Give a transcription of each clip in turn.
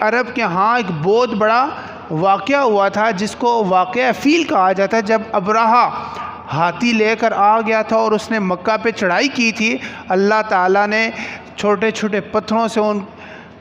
عرب کے ہاں ایک بہت بڑا واقعہ ہوا تھا جس کو واقعہ فیل کہا جاتا ہے. جب ابرہہ ہاتھی لے کر آ گیا تھا اور اس نے مکہ پہ چڑھائی کی تھی، اللہ تعالیٰ نے چھوٹے چھوٹے پتھروں سے ان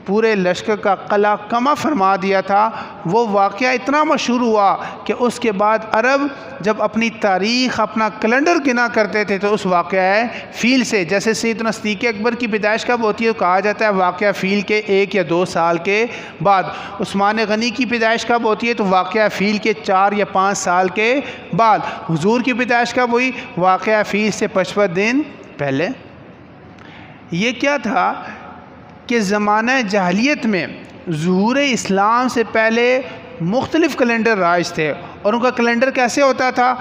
پورے لشکر کا قلعہ کما فرما دیا تھا. وہ واقعہ اتنا مشہور ہوا کہ اس کے بعد عرب جب اپنی تاریخ، اپنا کیلنڈر گنا کرتے تھے تو اس واقعہ فیل سے، جیسے سیدنا صدیق اکبر کی پیدائش کب ہوتی ہے، کہا جاتا ہے واقعہ فیل کے 1 یا 2 سال کے بعد. عثمان غنی کی پیدائش کب ہوتی ہے تو واقعہ فیل کے 4 یا 5 سال کے بعد. حضور کی پیدائش کب ہوئی؟ واقعہ فیل سے 55 دن پہلے. یہ کیا تھا کہ زمانہ جاہلیت میں ظہور اسلام سے پہلے مختلف کیلنڈر رائج تھے، اور ان کا کیلنڈر کیسے ہوتا تھا؟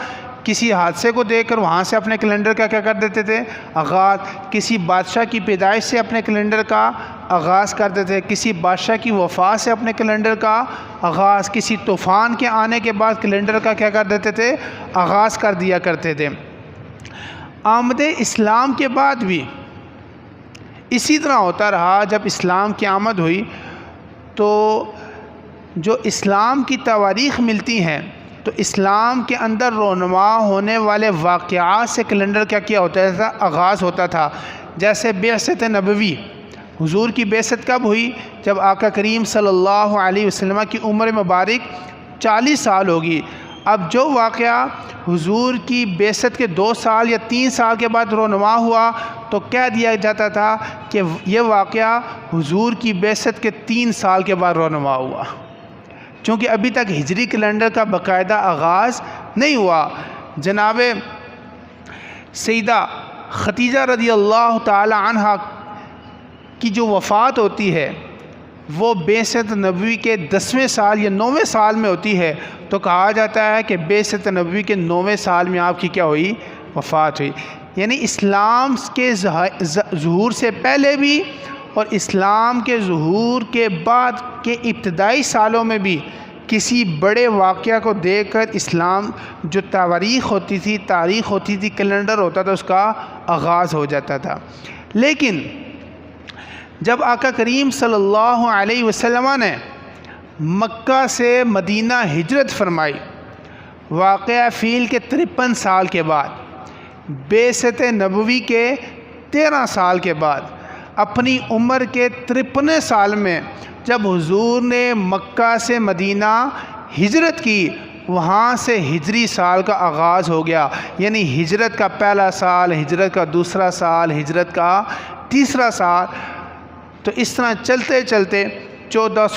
کسی حادثے کو دیکھ کر وہاں سے اپنے کیلنڈر کا کیا کر دیتے تھے؟ آغاز. کسی بادشاہ کی پیدائش سے اپنے کیلنڈر کا آغاز کر دیتے تھے، کسی بادشاہ کی وفات سے اپنے کیلنڈر کا آغاز، کسی طوفان کے آنے کے بعد کیلنڈر کا کیا کر دیتے تھے؟ آغاز کر دیا کرتے تھے. آمد اسلام کے بعد بھی اسی طرح ہوتا رہا. جب اسلام کی آمد ہوئی تو جو اسلام کی تواریخ ملتی ہیں تو اسلام کے اندر رونما ہونے والے واقعات سے کیلنڈر کیا ہوتا تھا؟ آغاز ہوتا تھا. جیسے بعثت نبوی، حضور کی بعثت کب ہوئی؟ جب آقا کریم صلی اللہ علیہ وسلم کی عمر مبارک 40 سال ہوگی. اب جو واقعہ حضور کی بعثت کے 2 سال یا 3 سال کے بعد رونما ہوا تو کہہ دیا جاتا تھا کہ یہ واقعہ حضور کی بعثت کے 3 سال کے بعد رونما ہوا، چونکہ ابھی تک ہجری کیلنڈر کا باقاعدہ آغاز نہیں ہوا. جناب سیدہ خدیجہ رضی اللہ تعالی عنہا کی جو وفات ہوتی ہے وہ بعثت نبوی کے 10ویں سال یا 9ویں سال میں ہوتی ہے، تو کہا جاتا ہے کہ بعثت نبوی کے 9ویں سال میں آپ کی کیا ہوئی؟ وفات ہوئی. یعنی اسلام کے ظہور سے پہلے بھی اور اسلام کے ظہور کے بعد کے ابتدائی سالوں میں بھی کسی بڑے واقعہ کو دیکھ کر اسلام جو تواریخ ہوتی تھی، تاریخ ہوتی تھی، کیلنڈر ہوتا تھا، اس کا آغاز ہو جاتا تھا. لیکن جب آقا کریم صلی اللہ علیہ وسلم نے مکہ سے مدینہ ہجرت فرمائی، واقعہ فیل کے 53 سال کے بعد، بعثت نبوی کے 13 سال کے بعد، اپنی عمر کے 53 سال میں جب حضور نے مکہ سے مدینہ ہجرت کی، وہاں سے ہجری سال کا آغاز ہو گیا. یعنی ہجرت کا پہلا سال، ہجرت کا دوسرا سال، ہجرت کا تیسرا سال. تو اس طرح چلتے چلتے 1400